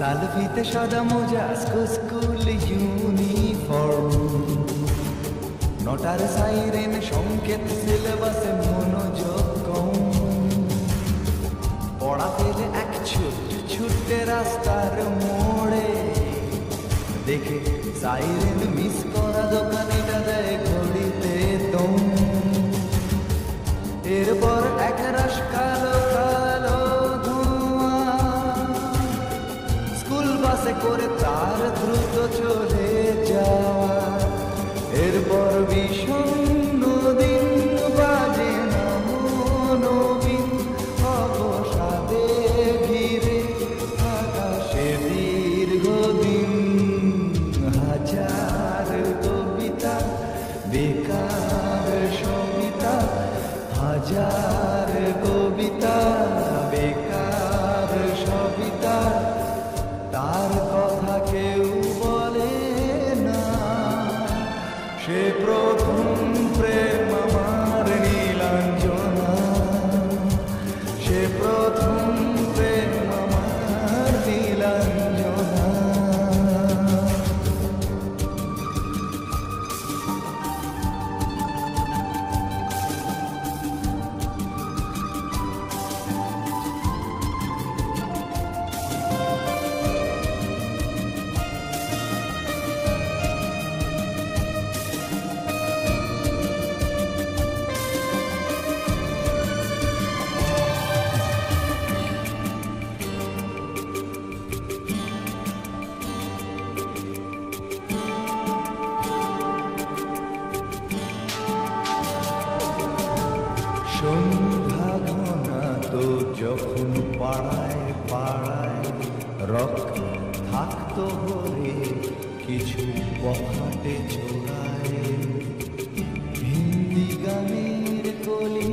লাল ফিতে সাদা মোজা স্কুল ইউনিফর্ম, নটার সাইরেন সংকেত সিলেবাসে মনোযোগ কম। পড়া পেলে এক ছুটে রাস্তার মোড়ে, দেখে সাইরেন মিস করা দোকানিটা দেয় ঘড়িতে দম। এরপর এক রাশ কালো কালো ধোঁয়া স্কুল বাসে করে তার দ্রুত চলে যাওয়া। এরপর বিষণ্ণ দিন বাজে না মনোবিন, অবসাদে ঘিরে আকাশে দীর্ঘদিন। হাজার কবিতা বেকার সবিতা, হাজার কবিতা বেকার সবিতা, তার কথা কেউ বলে না। সে প্রথম প্রেম আমার নীলাঞ্জনা, সে প্রথম প্রেম আমার নীলাঞ্জনা। সন্ধ্যা ঘনা তো যখন পাড়ায় পাড়ায় রক্ত থাকতো ভরে কিছু পকেটে ছোড়ায়। হিন্দি গানের কলি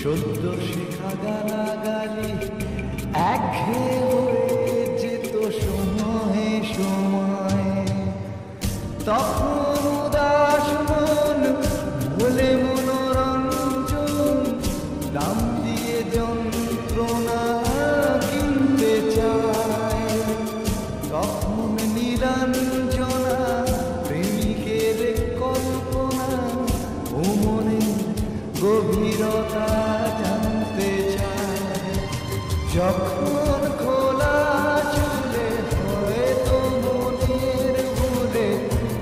সদ্য শেখা গালাগালি একঘেয়ে হয়ে যেত সময়ে সময়ে। তখন উদাস মন ভোলে মনোরঞ্জন, দাম দিয়ে যন্ত্রণা কিনতে চায়। তখন নীলাঞ্জনা প্রেমিকের কল্পনা ও মনে গভীরতা জানতে চায়। যখন খোলা চুলে হয়তো মনের ভুলে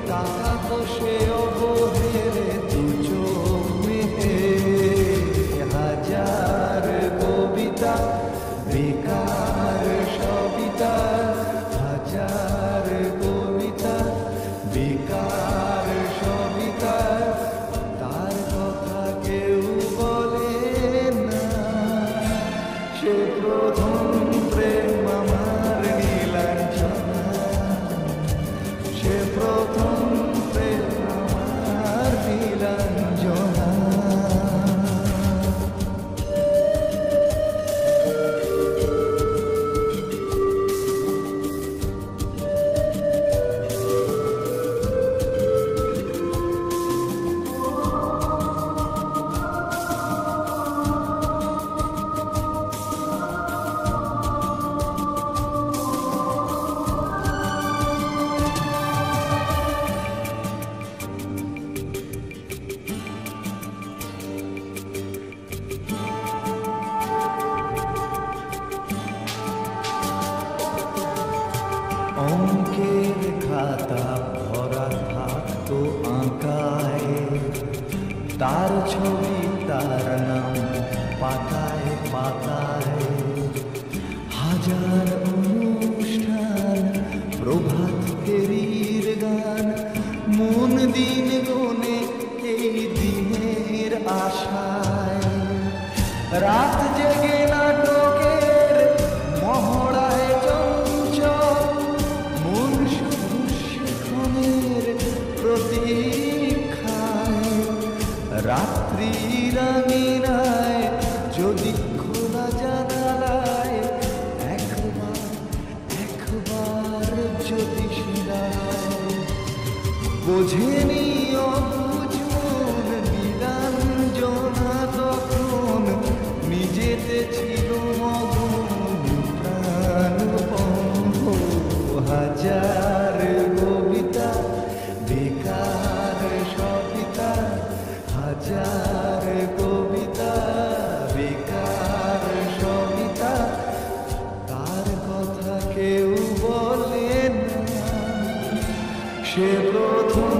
তাকাতো সে অবহেলে দু চোখ মেলে। হাজার কবিতা বেকার সবিতা, হাজার কবিতা বেকার সবিতা, তার কথা কেউ বলে না। সে প্রথম প্রেম আমার নীলাঞ্জনা, সে প্রথম প্রেম আমার নীলাঞ্জনা। অঙ্কের খাতা ভরা থাকতো আঁকায়, তার ছবি তার নাম পাতায় পাতায়। হাজার অনুষ্ঠান প্রভাত ফেরির গান, মন দিন গনে এই দিনের আশায়। রাত জেগে নাটকের মহড়ায় চঞ্চল, মন শুধু সেখানের প্রতীক্ষায়। রাত্রি রাঙিনায় যদি খোলা জানালায় একবার একবার যদি শিলায়। বোঝেনি অবুঝ মন নীলাঞ্জনা তখন নিজেতে ছিল মগ্ন প্রাণপণ। হাজার কবিতা বেকার সবিতা, তার কথা কেউ বলে না। সে প্রথম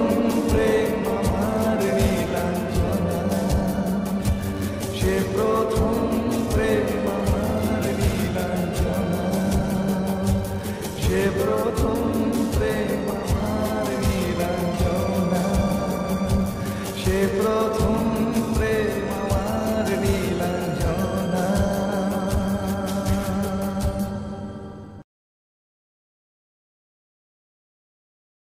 প্রেম আমার নীলাঞ্জনা, সে প্রথম